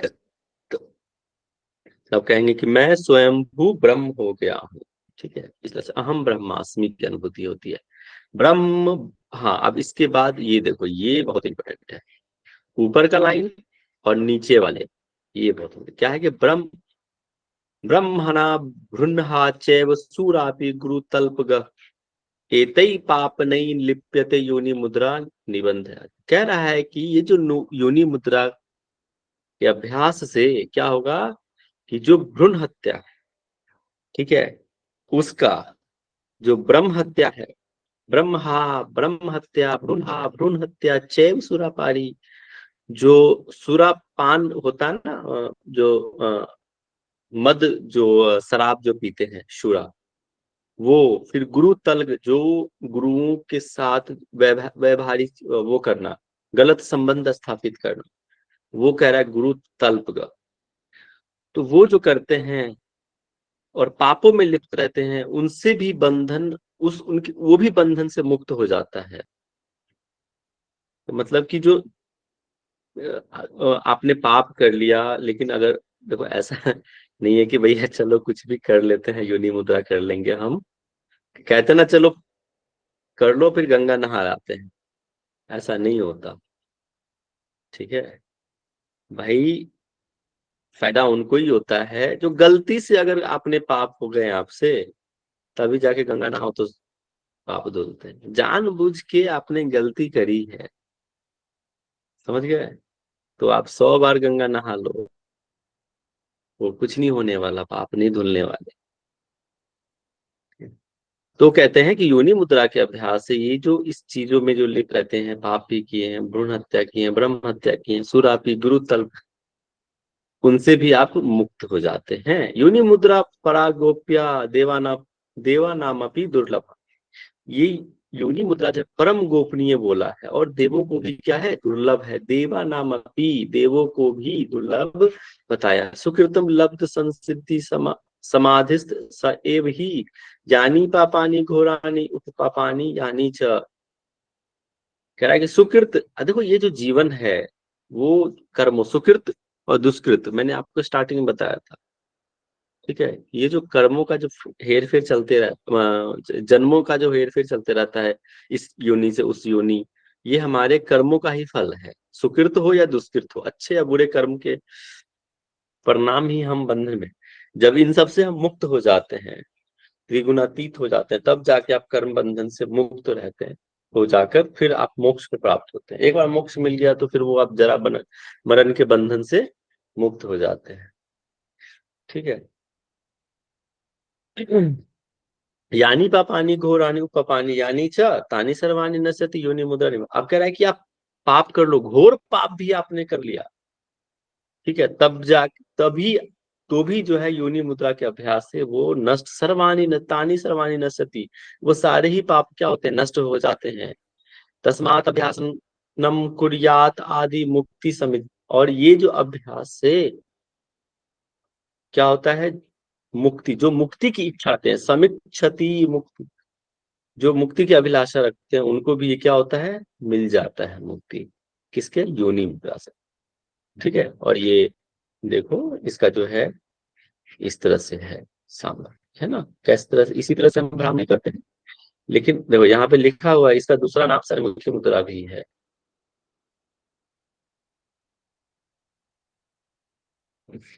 तब कहेंगे कि मैं स्वयंभू ब्रह्म हो गया हूँ, ठीक है, इसलिए से अहम ब्रह्मास्मि की अनुभूति होती है, ब्रह्म। हाँ, अब इसके बाद ये देखो, ये बहुत इंपॉर्टेंट है, ऊपर का लाइन और नीचे वाले, ये बहुत क्या है कि ब्रह्मणा भृन्हा चैव सूरापि गुरु तल्पग एतई पाप नहीं लिप्यते योनि मुद्रा निबंध। कह रहा है कि ये जो योनि मुद्रा के अभ्यास से क्या होगा कि जो भ्रूण हत्या, ठीक है, उसका जो ब्रह्म हत्या है, ब्रह्म हत्या भ्रूण हत्या चैव सुरापारी, जो सुरापान होता है ना, जो मद, जो शराब जो पीते हैं शुरा, वो फिर गुरु तल्ग, जो गुरुओं के साथ व्यवहारिक वो करना, गलत संबंध स्थापित करना, वो कह रहा है गुरु तल्प। तो वो जो करते हैं और पापों में लिप्त रहते हैं, उनसे भी बंधन, उनकी वो भी बंधन से मुक्त हो जाता है। तो मतलब कि जो आपने पाप कर लिया, लेकिन अगर देखो ऐसा नहीं है कि भैया चलो कुछ भी कर लेते हैं, योनि मुद्रा कर लेंगे हम, कहते ना चलो कर लो फिर गंगा नहा आते हैं, ऐसा नहीं होता, ठीक है भाई। फायदा उनको ही होता है जो गलती से, अगर आपने पाप हो गए आपसे, तभी जाके गंगा नहाओ तो पाप धुलते हैं। जानबूझ के आपने गलती करी है, समझ गए, तो आप 100 बार गंगा नहा लो, वो कुछ नहीं होने वाला, पाप नहीं धुलने वाले। तो कहते हैं कि योनि मुद्रा के अभ्यास से ये जो इस चीजों में जो लिप्त रहते हैं, पाप भी किए हैं, भ्रूण हत्या की है, ब्रह्म हत्या की है, सुरापी गुरुतल्प, उनसे भी आप मुक्त हो जाते हैं। योनि मुद्रा परागोप्या देवानामपि दुर्लभ। ये योनि मुद्रा जब परम गोपनीय बोला है, और देवों को भी क्या है, दुर्लभ है। देवानामपि, देवों को भी दुर्लभ बताया। सुकृतम लब्ध संसिद्धि समाधिस्थ स एव ही यानी पापानी घोरानी उपपापानी यानी च। कह रहा है कि सुकृत, देखो ये जो जीवन है वो कर्मों, सुकृत और दुष्कृत, मैंने आपको स्टार्टिंग में बताया था। ठीक है, ये जो कर्मों का जो हेर फेर चलते जन्मों का जो हेर फेर चलते रहता है, इस योनि से उस योनि, ये हमारे कर्मों का ही फल है। सुकृत हो या दुष्कृत हो, अच्छे या बुरे कर्म के परिणाम ही हम बंधन में। जब इन सब से हम मुक्त हो जाते हैं, त्रिगुणातीत हो जाते हैं, तब जाके आप कर्म बंधन से मुक्त रहते हैं, हो जाकर फिर आप मोक्ष को प्राप्त होते हैं। एक बार मोक्ष मिल गया तो फिर वो आप जरा मरण के बंधन से मुक्त हो जाते हैं। ठीक है। यानी पापानी घोरानी उपपानी यानी च तानी सर्वाणी नश्यति योनि मुद्रा नियम। अब कह रहा है कि आप पाप कर लो, घोर पाप भी आपने कर लिया, ठीक है, तभी तो भी जो है योनि मुद्रा के अभ्यास से वो नष्ट, तानी सर्वाणी नश्यति, वो सारे ही पाप क्या होते हैं, नष्ट हो जाते हैं। तस्मात् अभ्यास नम कुर्यात आदि मुक्ति समित। और ये जो अभ्यास से क्या होता है, मुक्ति, जो मुक्ति की इच्छा रखते हैं, समित क्षति मुक्ति, जो मुक्ति की अभिलाषा रखते हैं उनको भी ये क्या होता है, मिल जाता है मुक्ति, किसके, योनि मुद्रा से। ठीक है। और ये देखो इसका जो है इस तरह से है सामना, है ना, किस तरह से, इसी तरह से हम ब्राह्मणी करते हैं। लेकिन देखो यहाँ पे लिखा हुआ है इसका दूसरा नाम सर्वमुखी मुद्रा भी है।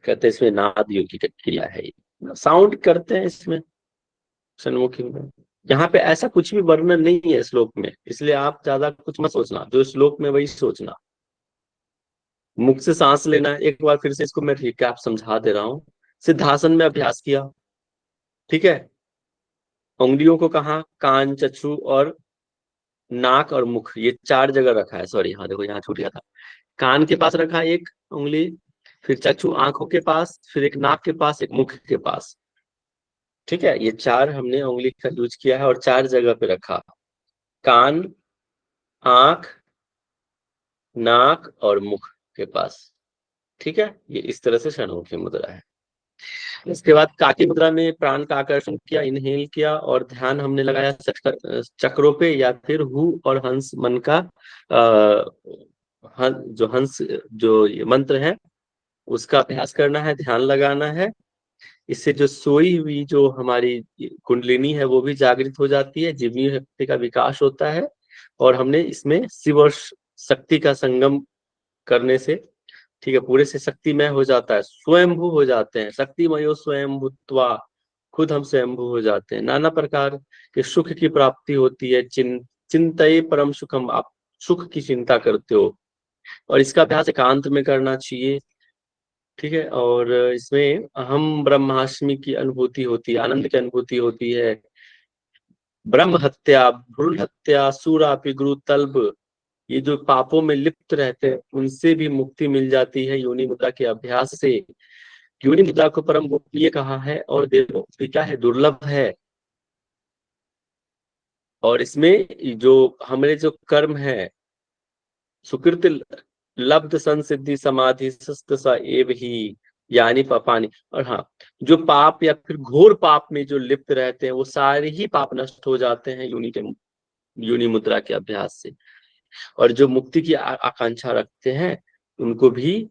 कहते हैं इसमें नाद योग की क्रिया है, साउंड करते हैं इसमें सन्मुखी में। यहाँ पे ऐसा कुछ भी वर्णन नहीं है श्लोक में, इसलिए आप ज्यादा कुछ मत सोचना, जो श्लोक में वही सोचना। मुख से सांस लेना, एक बार फिर से इसको मैं रिकैप समझा दे रहा हूँ। सिद्धासन में अभ्यास किया, ठीक है, उंगलियों को कहा, कान, चक्षु और नाक और मुख, ये 4 जगह रखा है। सॉरी, हाँ देखो यहाँ छूट गया था। कान के पास रखा एक उंगली, फिर चक्षु आंखों के पास, फिर एक नाक के पास, एक मुख के पास। ठीक है, ये 4 हमने उंगली का यूज किया है और 4 जगह पे रखा, कान, आंख, नाक और मुख के पास। ठीक है, ये इस तरह से षण्मुखी मुद्रा है। इसके बाद काकी मुद्रा में प्राण का आकर्षण किया, इनहेल किया, और ध्यान हमने लगाया चक्रों पे, या फिर हु और हंस मन का जो हंस जो ये मंत्र है उसका अभ्यास करना है, ध्यान लगाना है। इससे जो सोई हुई जो हमारी कुंडलिनी है वो भी जागृत हो जाती है, जीवनी शक्ति का विकास होता है। और हमने इसमें शिव और शक्ति का संगम करने से, ठीक है, पूरे से शक्तिमय हो जाता है, स्वयंभू हो जाते हैं, शक्तिमयो स्वयंभूत्वा, खुद हम स्वयंभू हो जाते हैं। नाना प्रकार के सुख की प्राप्ति होती है। चिंतये परम सुखम, आप सुख की चिंता करते हो, और इसका अभ्यास एकांत में करना चाहिए। ठीक है, और इसमें अहम ब्रह्मास्मि की अनुभूति होती है, आनंद की अनुभूति होती है। ब्रह्म हत्या, भ्रूण हत्या, सूरापि गुरुतल्प, ये जो पापों में लिप्त रहते हैं उनसे भी मुक्ति मिल जाती है योनि मुद्रा के अभ्यास से। योनि मुद्रा को परम गोपनीय कहा है, और देखो क्या है, दुर्लभ है। और इसमें जो हमारे जो कर्म है, सुकृत लब्ध संसिद्धि समाधि सा एव ही यानी पापानी। और हाँ, जो पाप या फिर घोर पाप में जो लिप्त रहते हैं वो सारे ही पाप नष्ट हो जाते हैं योनि मुद्रा के अभ्यास से। और जो मुक्ति की आकांक्षा रखते हैं उनको भी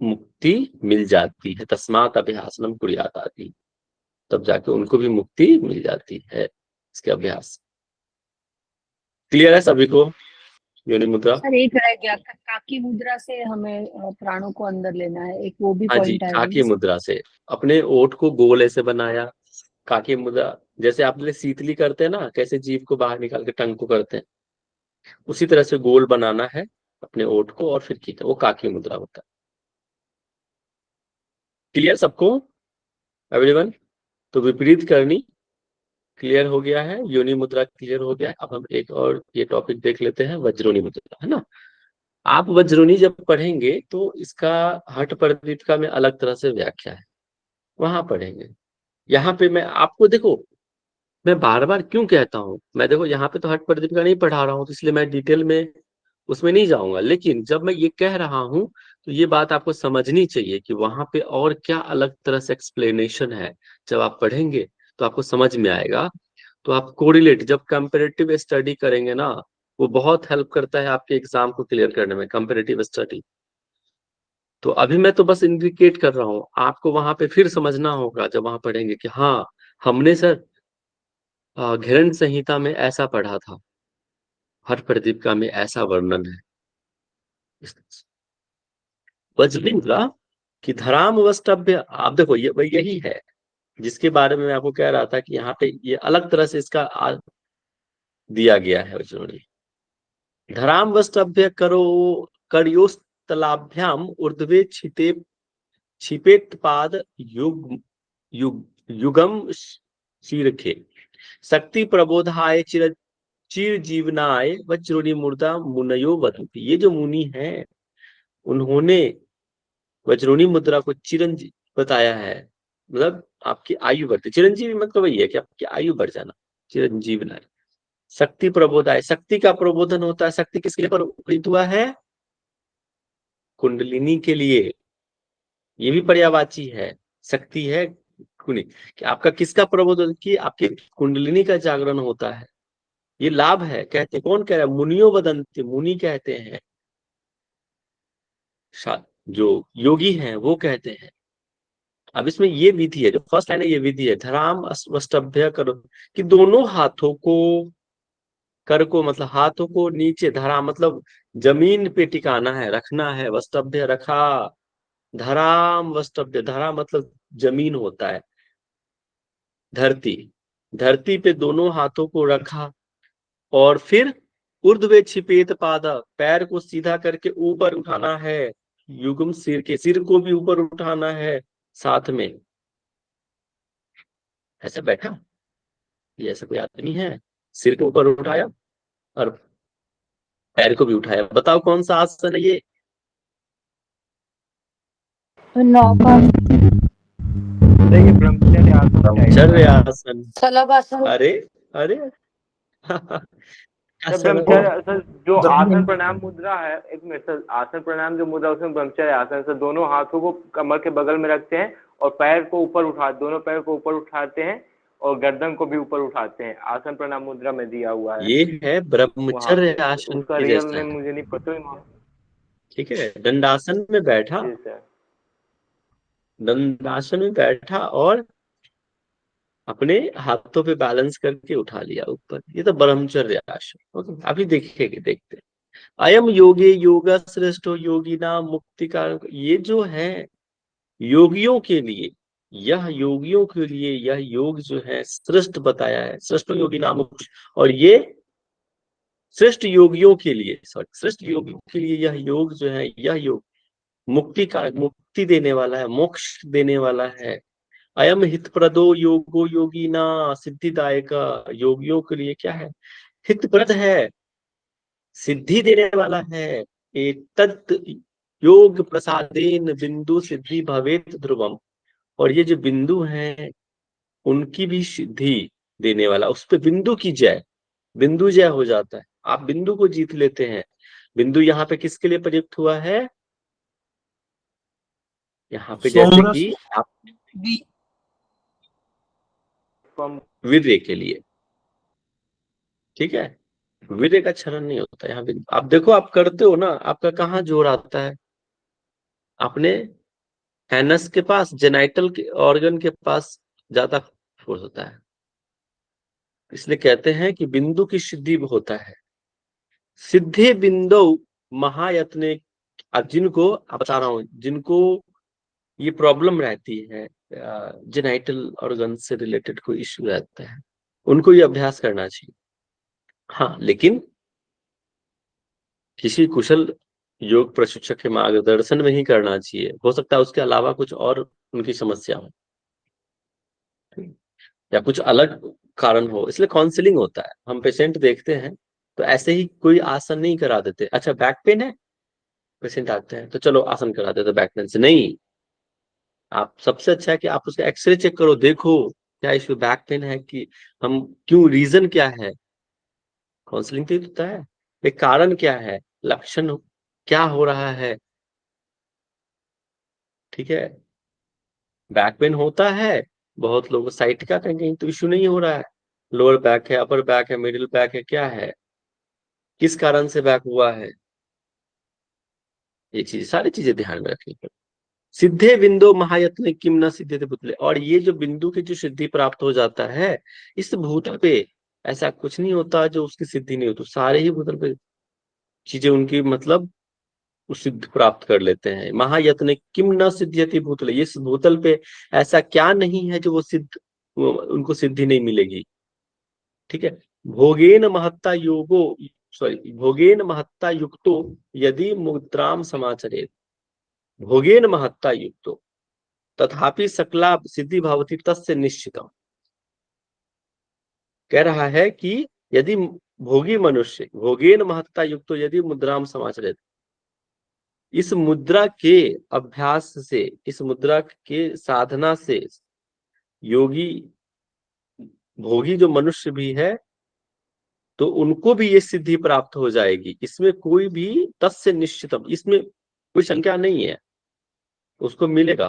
मुक्ति मिल जाती है। तस्मात् अभ्यासनम कुर्यात आदि, तब जाके उनको भी मुक्ति मिल जाती है इसके अभ्यास। क्लियर है सभी को योनि मुद्रा? सर एक रह गया, काकी मुद्रा से हमें प्राणों को अंदर लेना है, एक वो भी हाँ जी, पॉइंट आया काकी मुद्रा से अपने ओठ को गोल ऐसे बनाया। काकी मुद्रा जैसे आप शीतली करते हैं ना, कैसे जीभ को बाहर निकाल के टंग को करते हैं, उसी तरह से गोल बनाना है अपने ओठ को और फिर खींचना, वो काकी मुद्रा होता है। क्लियर सबको एवरीवन? तो विपरीत करनी क्लियर हो गया है, योनि मुद्रा क्लियर हो गया है। अब हम एक और ये टॉपिक देख लेते हैं, वज्रोनी मुद्रा, है ना। आप वज्रोनी जब पढ़ेंगे तो इसका हठ प्रदीपिका में अलग तरह से व्याख्या है, वहां पढ़ेंगे। यहाँ पे मैं आपको देखो, मैं बार बार क्यों कहता हूँ, मैं देखो यहाँ पे तो हठ प्रदीपिका नहीं पढ़ा रहा हूँ, तो इसलिए मैं डिटेल में उसमें नहीं जाऊंगा, लेकिन जब मैं ये कह रहा हूं तो ये बात आपको समझनी चाहिए कि वहां पे और क्या अलग तरह से एक्सप्लेनेशन है। जब आप पढ़ेंगे तो आपको समझ में आएगा, तो आप कोरिलेट जब कंपैरेटिव स्टडी करेंगे ना, वो बहुत हेल्प करता है आपके एग्जाम को क्लियर करने में, कंपैरेटिव स्टडी। तो अभी मैं तो बस इंडिकेट कर रहा हूँ, आपको वहां पे फिर समझना होगा जब वहां पढ़ेंगे कि हाँ हमने सर घृण संहिता में ऐसा पढ़ा था, हर प्रदीपिका में ऐसा वर्णन है। वज्रिंद्रा कि धराम वस्तभ्य, आप देखो ये वही यही है जिसके बारे में मैं आपको कह रहा था कि यहाँ पे ये अलग तरह से इसका दिया गया है वज्रोनी। धराम वस्तभ्य करो करयोस्तलाभ्याम ऊर्ध्वे छिते छिपेत पाद युग युग युगम शीर्षे शक्ति प्रबोधाय चिर जीवनाय वज्रोनी मुर्दा मुनयो वदन्ति। ये जो मुनि है उन्होंने वज्रोनी मुद्रा को चिरंजीव बताया है, मतलब आपकी आयु बढ़ती। चिरंजीवी मतलब वही है कि आपकी आयु बढ़ जाना, चिरंजीव ना। शक्ति प्रबोधाय, शक्ति का प्रबोधन होता है। शक्ति किसके लिए प्रबोधित हुआ है? कुंडलिनी के लिए। ये भी पर्यायवाची है, शक्ति है कुंडली कि आपका किसका प्रबोधन, की आपकी कुंडलिनी का जागरण होता है। ये लाभ है, कहते कौन कह रहा है? मुनियो वदंती, मुनि कहते हैं, जो योगी हैं वो कहते हैं। अब इसमें ये विधि है, जो फर्स्ट लाइन है ये विधि है, धराम वस्तभ्य करो, कि दोनों हाथों को, कर को मतलब हाथों को नीचे, धरा मतलब जमीन पे टिकाना है, रखना है, वस्तभ्य रखा, धराम वस्तभ्य, धरा मतलब जमीन होता है, धरती, धरती पे दोनों हाथों को रखा, और फिर ऊर्ध्वे छिपेत पादा, पैर को सीधा करके ऊपर उठाना है, युग्म सिर के, सिर को भी ऊपर उठाना है साथ में। ऐसा बैठा, ये ऐसा कोई आदमी है, सिर को ऊपर उठाया और पैर को भी उठाया। बताओ कौन सा आसन है ये? ब्रह्मचर्य आसन। शलभासन। अरे अरे सर ब्रह्मचर्य सर, जो आसन प्रणाम मुद्रा है, एक मिनट सर, आसन प्रणाम जो मुद्रा उसमें ब्रह्मचर्य आसन सर, दोनों हाथों को कमर के बगल में रखते हैं और पैर को ऊपर उठा, दोनों पैर को ऊपर उठाते हैं और गर्दन को भी ऊपर उठाते हैं, आसन प्रणाम मुद्रा में दिया हुआ है। ये है ब्रह्मचर्य आसन उसका के रियल जैसा नेम है, मुझे नहीं पता। ठीक है। दंडासन में बैठा, जी सर। दंडासन में बैठा और अपने हाथों पे बैलेंस करके उठा लिया ऊपर, ये तो ब्रह्मचर्य आसन। ओके, अभी देखेंगे, देखते हैं। अयम योगे योगा श्रेष्ठो योगिना मुक्ति कारण, ये जो है योगियों के लिए, यह योगियों के लिए यह योग जो है श्रेष्ठ बताया है, श्रेष्ठ योगी नाम। और ये श्रेष्ठ योगियों के लिए, सॉरी, श्रेष्ठ योगियों के लिए यह योग जो है, यह योग मुक्ति का, मुक्ति देने वाला है, मोक्ष देने वाला है। अयम हितप्रदो योगो योगिना सिद्धिदायक, योगियों के लिए क्या है? हितप्रद है, सिद्धि देने वाला है। एतत् योग प्रसादेन बिंदु सिद्धि भवेत ध्रुवम, और ये जो बिंदु हैं उनकी भी सिद्धि देने वाला, उस पे बिंदु की जय, बिंदु जय हो जाता है, आप बिंदु को जीत लेते हैं। बिंदु यहाँ पे किसके लिए प्रयुक्त हुआ है? यहाँ पे जैसे कि आप वीर्य के लिए, ठीक है, वीर्य का क्षरण नहीं होता यहाँ पे। आप देखो, आप करते हो ना, आपका कहाँ जोर आता है? अपने एनस के पास, जेनाइटल के ऑर्गन के पास ज्यादा फोर्स होता है, इसलिए कहते हैं कि बिंदु की सिद्धि होता है। सिद्धे बिंदु महायत्ने, अब जिनको अब बता रहा हूं, जिनको ये प्रॉब्लम रहती है, जेनाइटल ऑर्गन से रिलेटेड कोई इश्यू रहता है, उनको ये अभ्यास करना चाहिए। हाँ, लेकिन किसी कुशल योग प्रशिक्षक के मार्गदर्शन में ही करना चाहिए, हो सकता है उसके अलावा कुछ और उनकी समस्या हो या कुछ अलग कारण हो, इसलिए काउंसलिंग होता है। हम पेशेंट देखते हैं तो ऐसे ही कोई आसन नहीं करा देते। अच्छा बैक पेन है, पेशेंट आते हैं तो चलो आसन करा देते बैक पेन से, नहीं। आप सबसे अच्छा है कि आप उसका एक्सरे चेक करो, देखो क्या इश्यू बैक पेन है, कि हम क्यों, रीजन क्या है। काउंसलिंग तो होता है, एक कारण क्या है, लक्षण क्या हो रहा है। ठीक है, बैक पेन होता है, बहुत लोग साइट का कहीं तो इश्यू नहीं हो रहा है, लोअर बैक है, अपर बैक है, मिडिल बैक है, क्या है, किस कारण से बैक हुआ है, ये चीज सारी चीजें ध्यान में रखनी पड़ती। सिद्धे बिंदु महायत्न किम न सिद्धते पुतले, और ये जो बिंदु की जो सिद्धि प्राप्त हो जाता है इस भूतल पे, ऐसा कुछ नहीं होता जो उसकी सिद्धि नहीं होती, सारे ही भूतल पे चीजें उनकी मतलब सिद्ध प्राप्त कर लेते हैं। महायत्न किम न सिद्ध्यति भूतले, इस भूतल पे ऐसा क्या नहीं है जो उनको सिद्धि नहीं मिलेगी। ठीक है, भोगेन महत्ता योगो, सॉरी, भोगेन महत्ता युक्तो यदि मुद्राम समाचरेत, भोगेन महत्ता युक्तो तथापि सकला सिद्धि भवति तस्य निश्चितम। कह रहा है कि यदि भोगी मनुष्य भोगेन महत्ता युक्तो यदि मुद्राम समाचरेत, इस मुद्रा के अभ्यास से, इस मुद्रा के साधना से योगी भोगी जो मनुष्य भी है तो उनको भी ये सिद्धि प्राप्त हो जाएगी, इसमें कोई भी तस्य निश्चितम, इसमें कोई शंका नहीं है, उसको मिलेगा।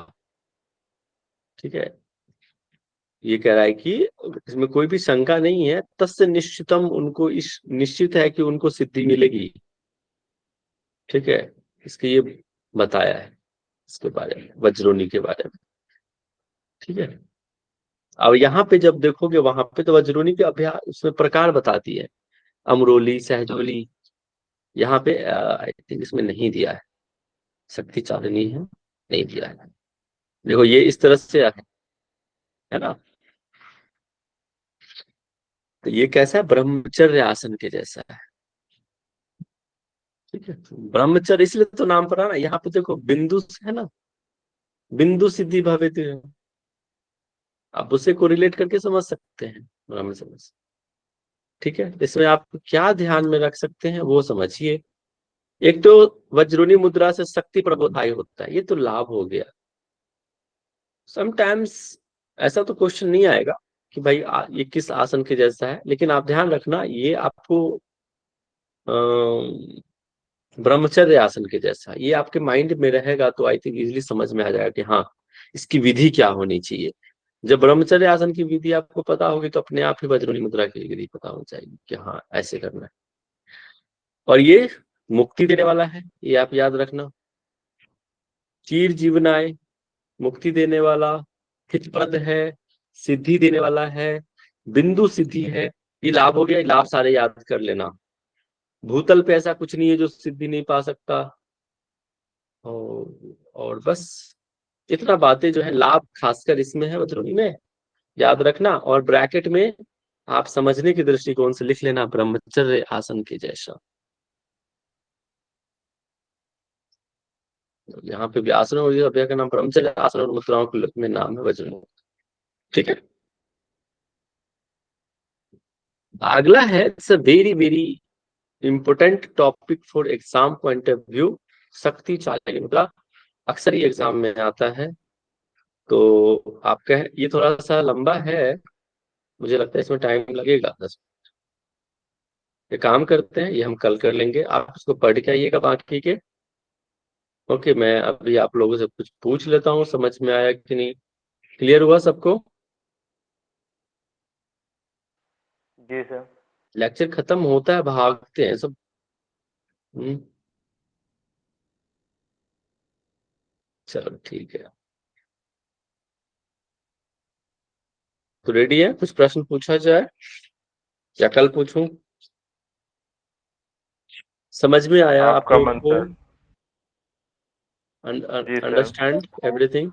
ठीक है, ये कह रहा है कि इसमें कोई भी शंका नहीं है, तस्य निश्चितम, उनको इस निश्चित है कि उनको सिद्धि मिलेगी। ठीक है, इसके ये बताया है इसके बारे में, वज्रोनी के बारे में। ठीक है, अब यहाँ पे जब देखोगे वहां पे तो वज्रोनी के अभ्यास उसमें प्रकार बताती है, अमरोली, सहजोली, यहाँ पे आई थिंक इसमें नहीं दिया है, शक्ति चालनी है, नहीं दिया है। देखो ये इस तरह से है ना, तो ये कैसा है, ब्रह्मचर्य आसन के जैसा है। ठीक है, ब्रह्मचर्य इसलिए तो नाम पड़ा ना, यहाँ पे देखो बिंदु है ना, बिंदु सिद्धि भवेत, आप उसे को रिलेट करके समझ सकते हैं ब्रह्मचर्य से। ठीक है, इसमें आप क्या ध्यान में रख सकते हैं वो समझिए। एक तो वज्रोनी मुद्रा से शक्ति प्रबोधाय होता है, ये तो लाभ हो गया। समटाइम्स ऐसा तो क्वेश्चन नहीं आएगा कि भाई ये किस आसन के जैसा है, लेकिन आप ध्यान रखना ये आपको ब्रह्मचर्य आसन के जैसा, ये आपके माइंड में रहेगा तो आई थिंक इजीली समझ में आ जाएगा कि हाँ इसकी विधि क्या होनी चाहिए। जब ब्रह्मचर्य आसन की विधि आपको पता होगी तो अपने आप ही वज्रोनी मुद्रा की विधि पता हो जाएगी कि हाँ ऐसे करना है। और ये मुक्ति देने वाला है, ये आप याद रखना, चीर जीवनाय, मुक्ति देने वाला, हितपद है, सिद्धि देने वाला है, बिंदु सिद्धि है, ये लाभ हो गया, लाभ सारे याद कर लेना। भूतल पे ऐसा कुछ नहीं है जो सिद्धि नहीं पा सकता। और बस इतना बातें जो है लाभ खासकर इसमें है वज्रोनी में, याद रखना। और ब्रैकेट में आप समझने की दृष्टिकोण से लिख लेना ब्रह्मचर्य आसन के जैसा। यहाँ पे भी आसन और अभ्यास का नाम ब्रह्मचर्य आसन और मुद्राओं में नाम है वज्रोनी। ठीक है, अगला है, it's a very very important topic for exam point of view, शक्ति चालनी मुद्रा। अक्सर ये एग्जाम में आता है, तो आपका ये थोड़ा सा लंबा है, मुझे लगता है इसमें टाइम लगेगा 10। ये काम करते हैं, ये हम कल कर लेंगे, आप उसको पढ़ के आइएगा बाकी के। ओके, मैं अभी आप लोगों से कुछ पूछ लेता हूँ, समझ में आया कि नहीं, क्लियर हुआ सबको? जी सर। लेक्चर खत्म होता है भागते हैं सब। चलो ठीक है, तो रेडी है, कुछ प्रश्न पूछा जाए या कल पूछूं? समझ में आया आप आपका लोगों मन को? सर। जी सर। Understand everything?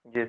जी